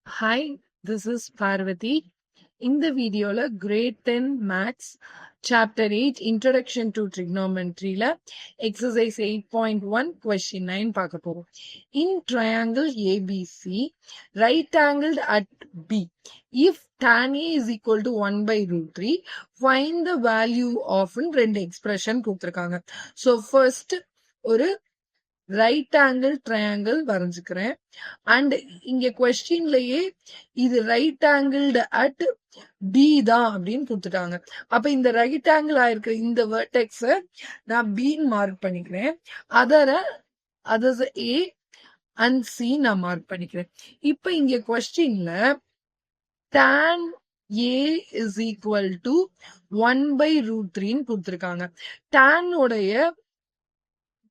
Hi, this is Parvati. In the video, grade 10 Maths, Chapter 8, Introduction to Trigonometry, exercise 8.1, question 9 பார்க்க போறோம். In triangle ABC, right angled at B, if tan A is equal to 1 by root 3, find the value of ரெண்டு expression கொடுத்துருக்காங்க. So first, ஒரு right angle triangle வரைஞ்சுக்கிறேன். And இங்க கொஸ்டின்லயே இது right angled at B தான் அப்படின்னு கொடுத்துட்டாங்க. அப்ப இந்த ரைட் ஆங்கிள் ஆயிருக்கிற இந்த வெர்டெக்ஸ நான் பின்னு மார்க் பண்ணிக்கிறேன். அதர்ஸ் ஏ அண்ட் சி நான் மார்க் பண்ணிக்கிறேன். இப்ப இங்க கொஸ்டின்ல tan A is equal to 1 by root 3 கொடுத்திருக்காங்க. tan உடைய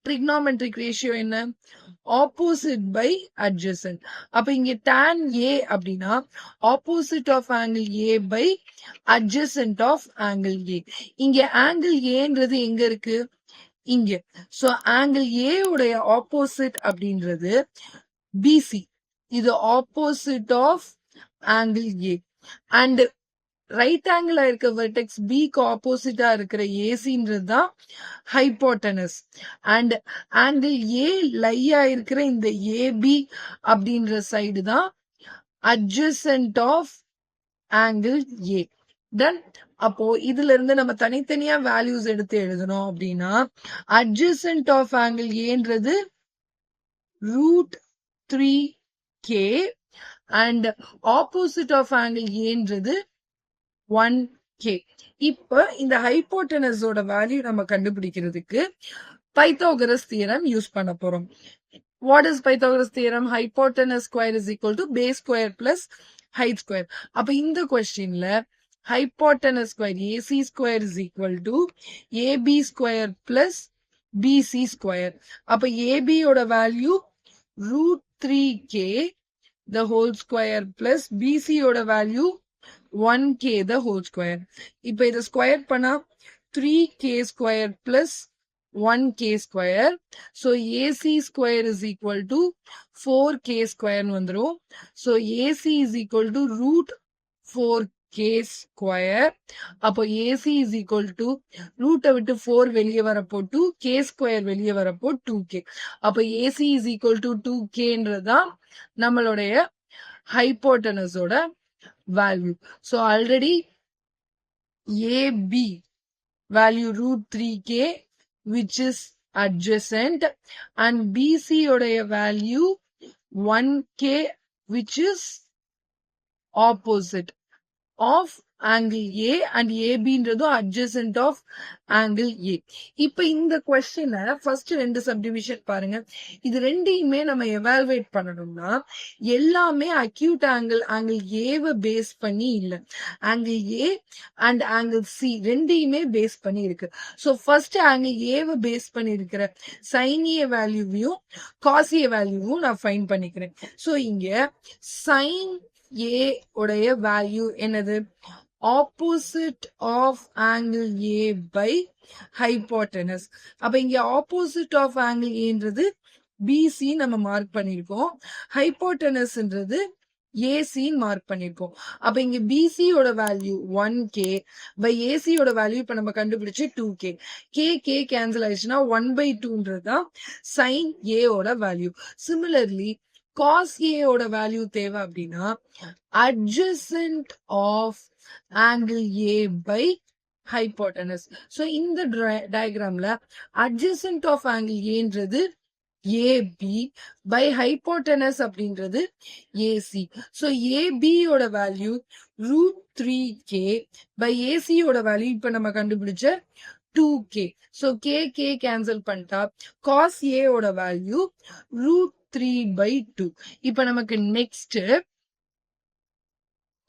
trigonometric ratio என்ன? opposite by adjacent. அப்ப இங்க tan A அப்படின்னா opposite of angle A by adjacent of angle A. இங்க angle Aன்றது எங்க இருக்கு? இங்க. So angle A உடைய opposite அப்படின்றது BC. இது opposite of angle A. And right angle இருக்க வெர்டெக்ஸ் பிக்கு ஆப்போசிட்டா இருக்கிற ஏசின்றது தான் ஹைப்போட்டனஸ். அண்ட் ஆங்கிள் ஏ லையா இருக்கிற இந்த ஏபி அப்படின்ற சைடு தான் அட்ஜசன்ட் ஆஃப் ஆங்கிள் ஏ. தென் அப்போ இதுல இருந்து நம்ம தனித்தனியா வேல்யூஸ் எடுத்து எழுதணும் அப்படின்னா அட்ஜசன்ட் ஆஃப் ஆங்கிள் ஏன்றது √3k and opposite of angle ஏன்றது 1k. இப்ப இந்த ஹைப்போட்டனஸோட வேல்யூ நம்ம கண்டுபிடிக்கிறதுக்கு பைத்தாகரஸ் தியரம் யூஸ் பண்ண போறோம். What is Pythagoras theorem? Hypotenuse square is equal to base square plus height square. அப்ப இந்த கொஸ்டின்ல hypotenuse square AC square is equal to AB square plus BC square. அப்ப ஏபியோட value √3k the whole square plus பிசியோட value 1k the whole square. இப்ப இத square பண்ணா 3k square plus 1k square. So AC square is equal to 4k square வந்துரும். So AC is equal to √4k square. அப்போ AC is equal to ரூட்டை விட்டு 4 வெளியே வரப்போ 2k square வெளியே வரப்போ 2k. அப்போ AC is equal to 2kன்றதான் நம்மளுடைய ஹைப்போட்டனஸோட value. So already AB value √3k which is adjacent and BC உடைய value 1k which is opposite of angle A and ABன்றதும் adjacent of angle A. இப்ப இந்த கொஸ்டினை first ரெண்டு subdivision பாருங்க. இது ரெண்டையுமே நம்ம எவால்வேட் பண்ணணும்னா எல்லாமே அக்யூட் ஆங்கிள் ஏவை பேஸ் பண்ணி இல்ல, angle A and angle C ரெண்டையுமே பேஸ் பண்ணி இருக்கு. ஸோ ஃபர்ஸ்ட் ஆங்கிள் ஏவை பேஸ் பண்ணி இருக்கிற சைன் ஏ வேல்யூவையும் காஸ் ஏ வேல்யூவும் நான் ஃபைண்ட் பண்ணிக்கிறேன். ஸோ இங்க சைன் ஏ உடைய வேல்யூ என்னது? Opposite of angle A by hypotenuse. அப்ப இங்க ஆப்போசிட் ஆஃப் ஆங்கிள் ஏன்றது பிசி நம்ம மார்க் பண்ணிருக்கோம், ஹைப்போட்டனஸ்ன்றது ஏசின்னு மார்க் பண்ணிருக்கோம். அப்ப இங்க பிசியோட வேல்யூ 1k பை ஏசியோட வேல்யூ இப்ப நம்ம கண்டுபிடிச்சு 2k. கே கேன்சல் ஆயிடுச்சுன்னா 1/2ன்றது தான் சைன் ஏவோட வேல்யூ. சிமிலர்லி காஸ் ஏவோட வேல்யூ தேவை அப்படின்னா adjacent of angle A by hypotenuse. So இந்த டயக்ராம்ல அட்ஜசன்ட் ஆஃப் ஆங்கிள் ஏன்றது ஏபி பை ஹைப்போட்டனஸ் அப்படின்றது ஏசி. ஸோ ஏபியோட வேல்யூ √3k பை ஏசியோட வேல்யூ இப்ப நம்ம கண்டுபிடிச்ச 2k. ஸோ கே கேன்சல் பண்ணிட்டா காஸ் ஏவோட வேல்யூ √3/2. இப்ப நமக்கு next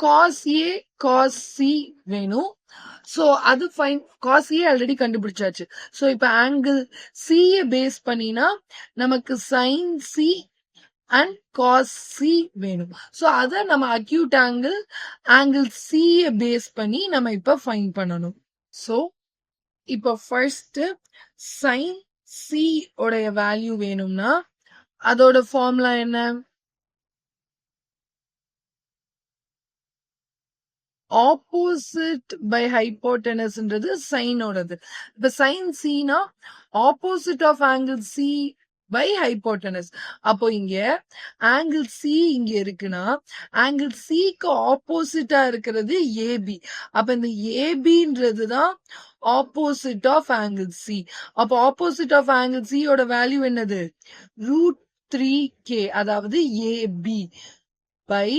cos A cos C வேணும். சோ அது ஃபைன், காஸ் ஏ ஆல்ரெடி கண்டுபிடிச்சாச்சு. சோ இப்ப ஆங்கிள் சி பேஸ் பண்ணினா நமக்கு sign C and cos C வேணும். சோ அத நம்ம அக்யூட் ஆங்கிள் சி பேஸ் பண்ணி நம்ம இப்ப ஃபைன் பண்ணணும். சோ இப்ப ஃபர்ஸ்ட் சைன் சி உடைய வேல்யூ வேணும்னா அதோட ஃபார்முலா என்ன? ஆப்போசிட் பை ஹைப்போட்டனஸ்ன்றது சைனோடது. இப்ப சைன் சீனா opposite of angle C by hypotenuse. அப்போ இங்க ஆங்கிள் சி இங்க இருக்குன்னா ஆங்கிள் சிக்கு ஆப்போசிட்டா இருக்கிறது ஏபி. அப்ப இந்த ஏபின்றது தான் ஆப்போசிட் ஆஃப் ஆங்கிள் சி. அப்போ ஆப்போசிட் ஆஃப் ஆங்கிள் சி யோட வேல்யூ என்னது? √3k, அதாவது ஏபி பை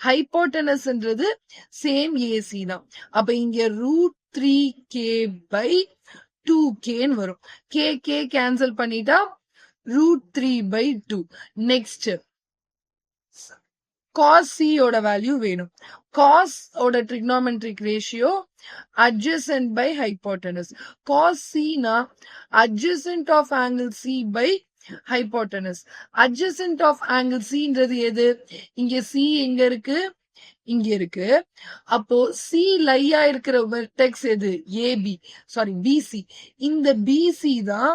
ஹைப்போட்டனஸ்ன்றது சேம் ஏசி தான். அப்ப இங்க √3k பை 2kன்னு வரும். கே கேன்சல் பண்ணிட்டா √3/2. நெக்ஸ்ட் cos c ஓட வேல்யூ வேணும். cos ஓட trigonometric ratio adjacent by hypotenuse. cos c னா adjacent of angle c by hypotenuse. adjacent of angle cன்றது எது? இங்க c எங்க இருக்கு? இங்க இருக்கு. அப்போ சி லையா இருக்கிற வெர்டெக்ஸ் எது? AB, sorry BC. இந்த பிசி தான்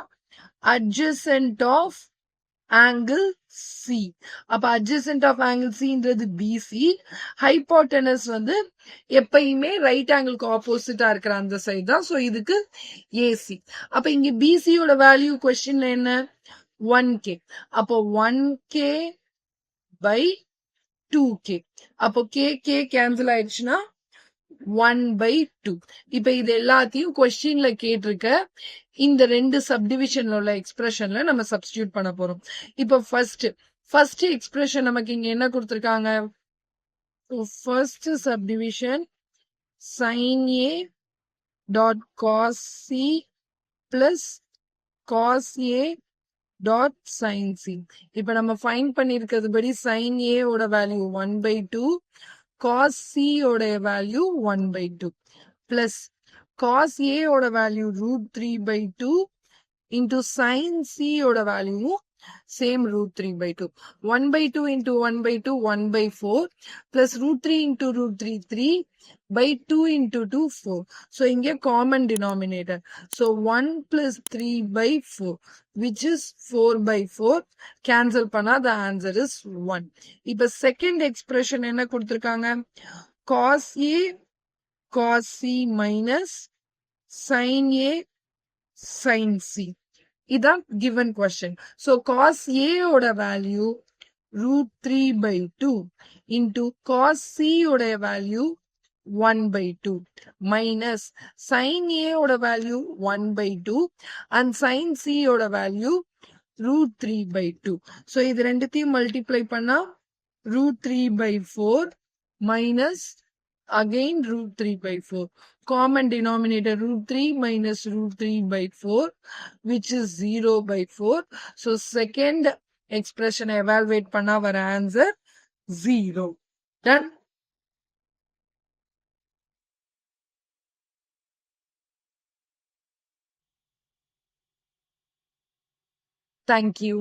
adjacent of angle C. அப்ப adjacent of angle Cன்றது BC. hypotenuse வந்து எப்பயுமே ரைட் ஆங்கிளுக்கு ஆப்போசிட்டா இருக்கிற அந்த சைடு தான். சோ இதுக்கு AC. அப்ப இங்க BC யோட வேல்யூ क्वेश्चनல என்ன? 1k. அப்போ 1k by 2k. அப்போ k கேன்சல் ஆயிடுச்சுன்னா 1/2. இப்ப இது எல்லாத்தையும் கொஸ்டின்ல கேட்டிருக்க இந்த ரெண்டு சப்டிவிஷன்ல உள்ள எக்ஸ்பிரஷன்ல நம்ம சப்ஸ்டியூட் பண்ண போறோம். இப்ப ஃபர்ஸ்ட் எக்ஸ்பிரஷன் நமக்கு இங்க என்ன கொடுத்திருக்காங்க? First subdivision sin a dot cos c plus cos a dot sin c. இப்ப நம்ம ஃபைண்ட் பண்ணிருக்கிறது படி sin a ஓட வேல்யூ 1/2, cos c ஓட வேல்யூ 1/2 பிளஸ் cos a ஓட வேல்யூ √3/2 into sin c ஓட value same √3/2. 1/2 into 1/2 1/4 plus √3 into √3 3/2 into 2 4. So இங்க common denominator. So 1 plus 3/4 which is 4/4. cancel பண்ணா the answer is 1. இப்ப second expression என்ன கொடுத்திருக்காங்க? cos a cos c minus sin a sin c. இதான் given question. So cos a ஓட value √3/2 into cos c ஓட value 1/2 minus sin a ஓட value 1/2 and sin c ஓட value √3/2. So இது ரெண்டுத்தையும் மல்டிப்ளை பண்ணா √3/4 minus again √3/4. Common denominator √3 minus √3/4 which is 0/4. So second expression evaluate பண்ணா வர answer 0. Done. Thank you.